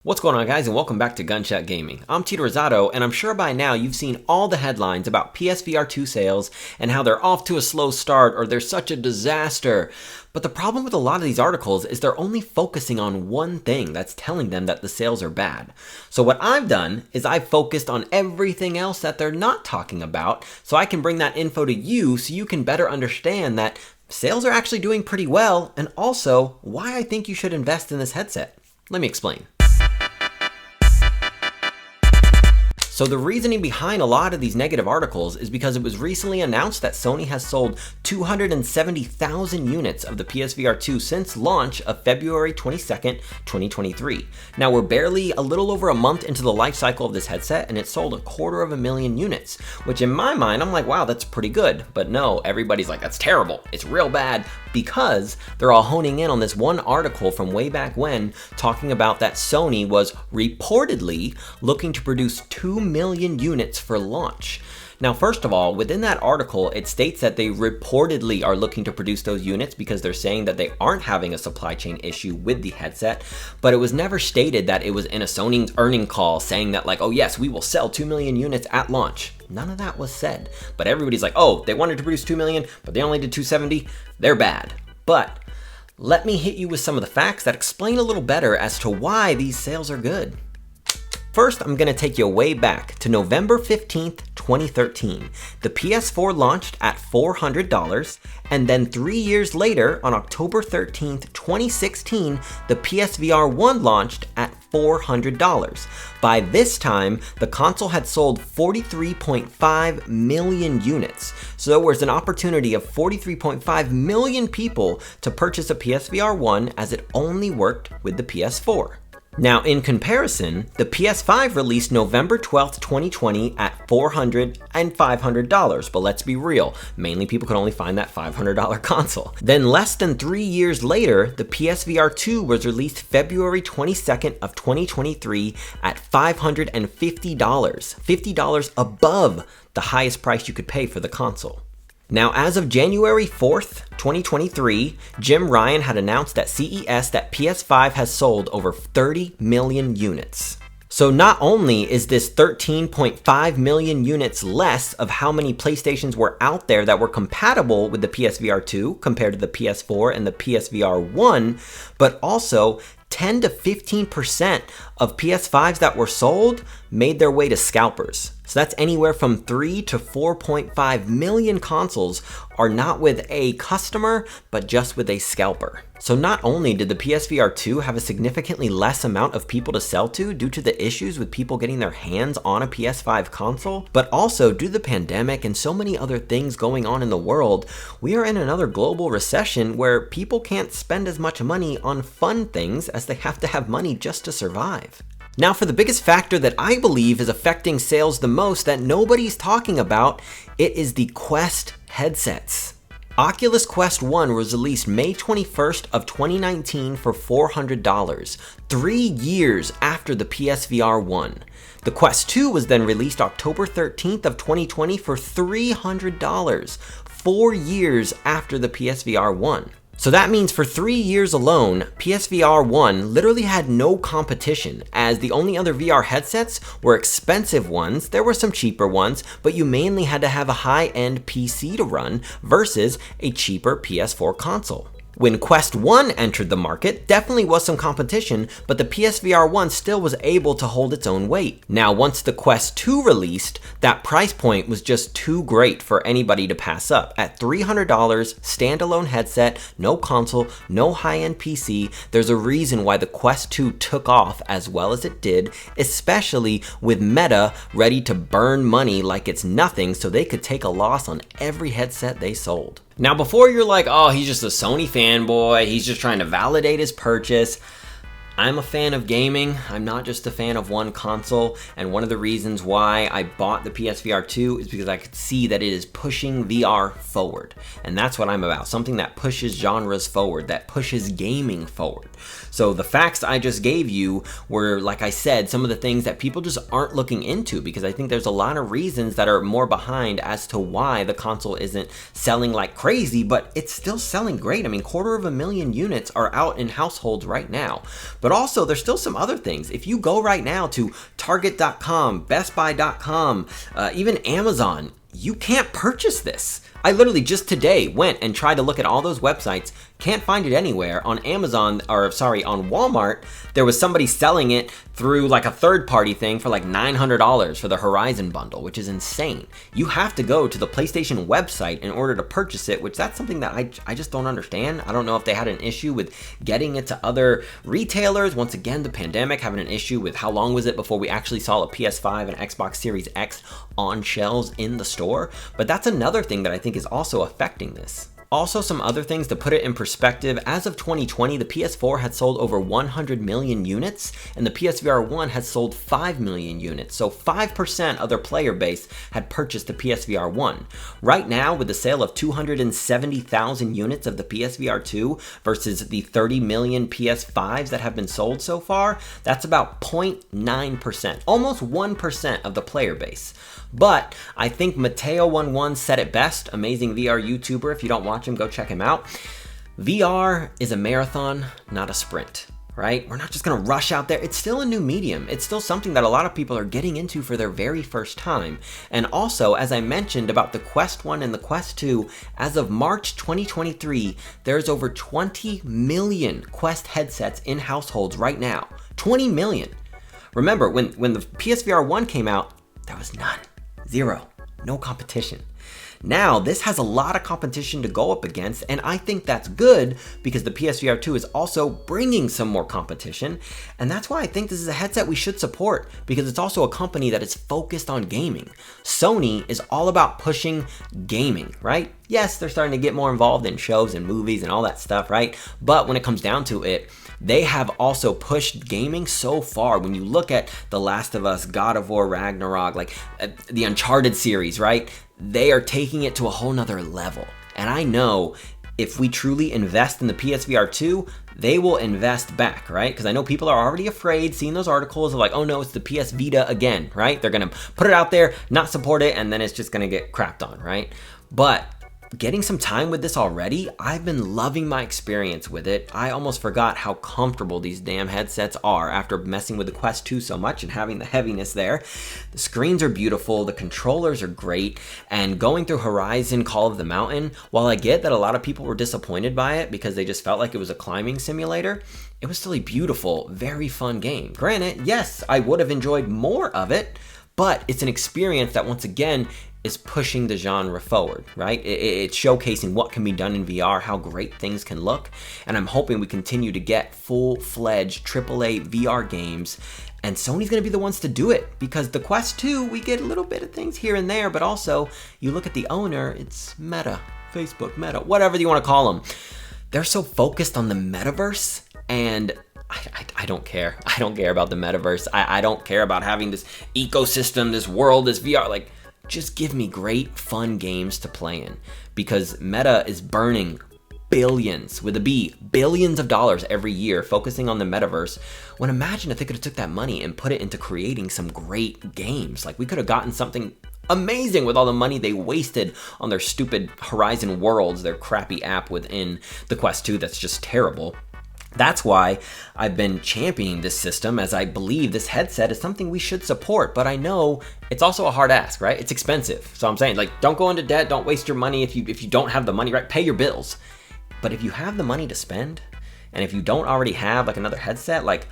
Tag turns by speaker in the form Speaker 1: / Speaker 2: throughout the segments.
Speaker 1: What's going on, guys, and welcome back to Gunshot Gaming. I'm Tito Rosado, and I'm sure by now you've seen all the headlines about PSVR2 sales and how they're off to a slow start or they're such a disaster. But the problem with a lot of these articles is they're only focusing on one thing that's telling them that the sales are bad. So what I've done is I've focused on everything else that they're not talking about, so I can bring that info to you so you can better understand that sales are actually doing pretty well, and also why I think you should invest in this headset. Let me explain. So the reasoning behind a lot of these negative articles is because it was recently announced that Sony has sold 270,000 units of the PSVR2 since launch of February 22nd, 2023. Now we're barely a little over a month into the life cycle of this headset and it sold 250,000 units, which in my mind, I'm like, wow, that's pretty good. But no, everybody's like, that's terrible. It's real bad, because they're all honing in on this one article from way back when talking about that Sony was reportedly looking to produce 2 million units for launch. Now, first of all, within that article, it states that they reportedly are looking to produce those units because they're saying that they aren't having a supply chain issue with the headset, but it was never stated that it was in a Sony earning call saying that like, oh yes, we will sell 2 million units at launch. None of that was said, but everybody's like, oh, they wanted to produce 2 million, but they only did 270, they're bad. But let me hit you with some of the facts that explain a little better as to why these sales are good. First, I'm gonna take you way back to November 15th, 2013. The PS4 launched at $400, and then 3 years later, on October 13th, 2016, the PSVR1 launched at $400. By this time, the console had sold 43.5 million units. So there was an opportunity of 43.5 million people to purchase a PSVR1 as it only worked with the PS4. Now, in comparison, the PS5 released November 12th, 2020 at $400 and $500, but let's be real, mainly people could only find that $500 console. Then less than 3 years later, the PSVR2 was released February 22nd of 2023 at $550, $50 above the highest price you could pay for the console. Now, as of January 4th, 2023, Jim Ryan had announced at CES that PS5 has sold over 30 million units. So not only is this 13.5 million units less of how many PlayStations were out there that were compatible with the PSVR2 compared to the PS4 and the PSVR1, but also 10 to 15% of PS5s that were sold made their way to scalpers. So that's anywhere from 3 to 4.5 million consoles are not with a customer, but just with a scalper. So not only did the PSVR2 have a significantly less amount of people to sell to due to the issues with people getting their hands on a PS5 console, but also due to the pandemic and so many other things going on in the world, we are in another global recession where people can't spend as much money on fun things as they have to have money just to survive. Now, for the biggest factor that I believe is affecting sales the most that nobody's talking about, it is the Quest headsets. Oculus Quest 1 was released May 21st of 2019 for $400, 3 years after the PSVR 1. The Quest 2 was then released October 13th of 2020 for $300, 4 years after the PSVR 1. So that means for 3 years alone, PSVR 1 literally had no competition, as the only other VR headsets were expensive ones. There were some cheaper ones, but you mainly had to have a high-end PC to run versus a cheaper PS4 console. When Quest 1 entered the market, definitely was some competition, but the PSVR 1 still was able to hold its own weight. Now, once the Quest 2 released, that price point was just too great for anybody to pass up. At $300, standalone headset, no console, no high-end PC, there's a reason why the Quest 2 took off as well as it did, especially with Meta ready to burn money like it's nothing so they could take a loss on every headset they sold. Now, before you're like, oh, he's just a Sony fanboy, he's just trying to validate his purchase, I'm a fan of gaming. I'm not just a fan of one console, and one of the reasons why I bought the PSVR 2 is because I could see that it is pushing VR forward, and that's what I'm about, something that pushes genres forward, that pushes gaming forward. So the facts I just gave you were, like I said, some of the things that people just aren't looking into, because I think there's a lot of reasons that are more behind as to why the console isn't selling like crazy, but it's still selling great. I mean, 250,000 units are out in households right now. But But also, there's still some other things. If you go right now to Target.com, BestBuy.com, even Amazon, you can't purchase this. I literally just today went and tried to look at all those websites, can't find it anywhere. On Amazon, or sorry, on Walmart, there was somebody selling it through like a third-party thing for like $900 for the Horizon bundle, which is insane. You have to go to the PlayStation website in order to purchase it, which that's something that I just don't understand. I don't know if they had an issue with getting it to other retailers. Once again, the pandemic, having an issue with how long was it before we actually saw a PS5 and Xbox Series X on shelves in the store. But that's another thing that I think is also affecting this. Also, some other things to put it in perspective, as of 2020, the PS4 had sold over 100 million units, and the PSVR1 had sold 5 million units, so 5% of their player base had purchased the PSVR1. Right now, with the sale of 270,000 units of the PSVR2 versus the 30 million PS5s that have been sold so far, that's about 0.9%, almost 1% of the player base. But I think Mateo11 said it best, amazing VR YouTuber. If you don't watch him, go check him out. VR is a marathon, not a sprint, right? We're not just gonna rush out there. It's still a new medium. It's still something that a lot of people are getting into for their very first time. And also, as I mentioned about the Quest 1 and the Quest 2, as of March 2023, there's over 20 million Quest headsets in households right now. 20 million. Remember, when the PSVR 1 came out, there was none. Zero. No competition. Now, this has a lot of competition to go up against, and I think that's good because the PSVR 2 is also bringing some more competition, and that's why I think this is a headset we should support, because it's also a company that is focused on gaming. Sony is all about pushing gaming, right? Yes, they're starting to get more involved in shows and movies and all that stuff, right? But when it comes down to it, they have also pushed gaming so far. When you look at The Last of Us, God of War, Ragnarok, like the Uncharted series, right? They are taking it to a whole nother level. And I know if we truly invest in the PSVR 2, they will invest back, right? Because I know people are already afraid, seeing those articles of like, oh no, it's the PS Vita again, right? They're gonna put it out there, not support it, and then it's just gonna get crapped on, right? But getting some time with this already, I've been loving my experience with it. I almost forgot how comfortable these damn headsets are after messing with the Quest 2 so much and having the heaviness there. The screens are beautiful, the controllers are great, and going through Horizon Call of the Mountain, while I get that a lot of people were disappointed by it because they just felt like it was a climbing simulator, it was still a beautiful, very fun game. Granted, yes, I would have enjoyed more of it, but it's an experience that once again is pushing the genre forward, right? It's showcasing what can be done in VR, how great things can look, and I'm hoping we continue to get full-fledged AAA VR games, and Sony's gonna be the ones to do it, because the Quest 2, we get a little bit of things here and there, but also, you look at the owner, it's Meta, Facebook, Meta, whatever you wanna call them. They're so focused on the metaverse, and I don't care. I don't care about the metaverse. I don't care about having this ecosystem, this world, this VR, like, just give me great, fun games to play in, because Meta is burning billions, with a B, billions of dollars every year focusing on the metaverse, when imagine if they could have took that money and put it into creating some great games. Like, we could have gotten something amazing with all the money they wasted on their stupid Horizon Worlds, their crappy app within the Quest 2 that's just terrible. That's why I've been championing this system, as I believe this headset is something we should support, but I know it's also a hard ask, right? It's expensive. So I'm saying, like, don't go into debt, don't waste your money if you don't have the money, right? Pay your bills. But if you have the money to spend, and if you don't already have like another headset, like,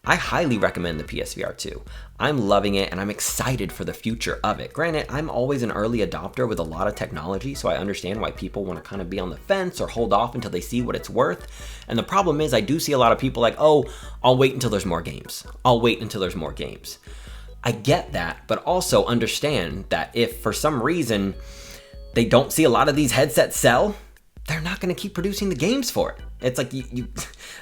Speaker 1: I highly recommend the PSVR 2. I'm loving it, and I'm excited for the future of it. Granted, I'm always an early adopter with a lot of technology, so I understand why people want to kind of be on the fence or hold off until they see what it's worth. And the problem is, I do see a lot of people like, oh, I'll wait until there's more games. I'll wait until there's more games. I get that, but also understand that if for some reason they don't see a lot of these headsets sell, they're not going to keep producing the games for it. It's like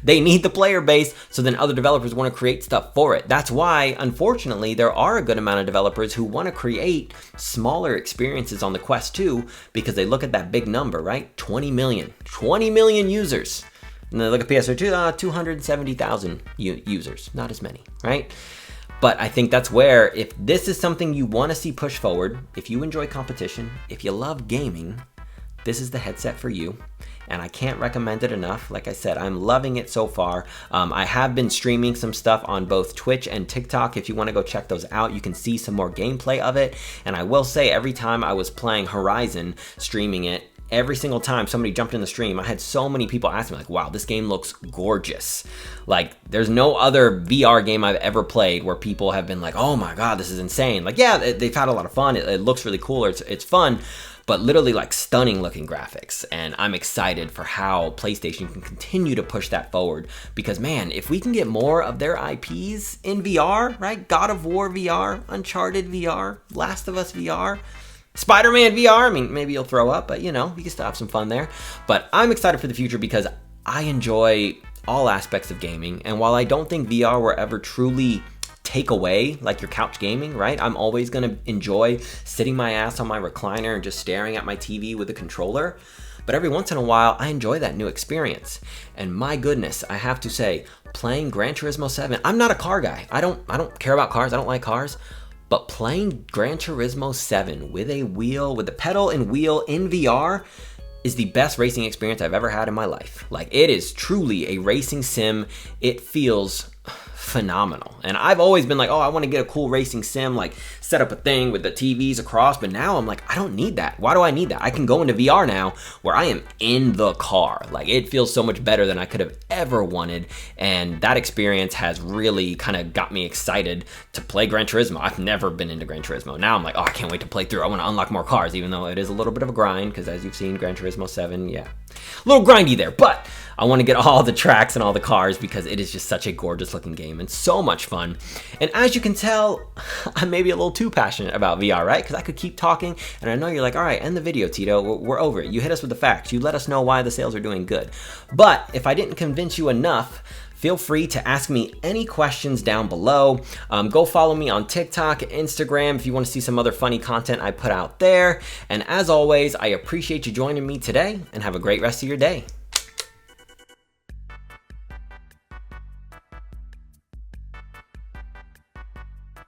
Speaker 1: they need the player base, so then other developers want to create stuff for it. That's why, unfortunately, there are a good amount of developers who want to create smaller experiences on the Quest 2 because they look at that big number, right? 20 million users. And they look at PS2, 270,000 users. Not as many, right? But I think that's where, if this is something you want to see push forward, if you enjoy competition, if you love gaming, this is the headset for you. And I can't recommend it enough. Like I said, I'm loving it so far. I have been streaming some stuff on both Twitch and TikTok. If you want to go check those out, you can see some more gameplay of it. And I will say, every time I was playing Horizon, streaming it, every single time somebody jumped in the stream, I had so many people ask me like, wow, this game looks gorgeous. Like, there's no other VR game I've ever played where people have been like, oh my God, this is insane. Like, yeah, they've had a lot of fun. It looks really cool, or it's fun, but literally like stunning looking graphics. And I'm excited for how PlayStation can continue to push that forward, because man, if we can get more of their IPs in VR, right? God of War VR, Uncharted VR, Last of Us VR, Spider-Man VR, I mean, maybe you'll throw up, but you know, you can still have some fun there. But I'm excited for the future because I enjoy all aspects of gaming. And while I don't think VR will ever truly take away like your couch gaming, right? I'm always gonna enjoy sitting my ass on my recliner and just staring at my TV with a controller. But every once in a while, I enjoy that new experience. And my goodness, I have to say, playing Gran Turismo 7, I'm not a car guy. I don't care about cars, I don't like cars. But playing Gran Turismo 7 with the pedal and wheel in VR is the best racing experience I've ever had in my life. Like, it is truly a racing sim. It feels phenomenal. And I've always been like, oh, I want to get a cool racing sim, like set up a thing with the TVs across, but now I'm like, I don't need that. Why do I need that? I can go into VR now where I am in the car. Like, it feels so much better than I could have ever wanted, and that experience has really kind of got me excited to play Gran Turismo. I've never been into Gran Turismo. Now I'm like, oh, I can't wait to play through. I want to unlock more cars, even though it is a little bit of a grind, because as you've seen, Gran Turismo 7, yeah, a little grindy there, but I want to get all the tracks and all the cars because it is just such a gorgeous looking game and so much fun. And as you can tell, I'm maybe a little too passionate about VR, right? Because I could keep talking, and I know you're like, all right, end the video, Tito. We're over it. You hit us with the facts. You let us know why the sales are doing good. But if I didn't convince you enough, feel free to ask me any questions down below. Go follow me on TikTok, Instagram, if you want to see some other funny content I put out there. And as always, I appreciate you joining me today, and have a great rest of your day.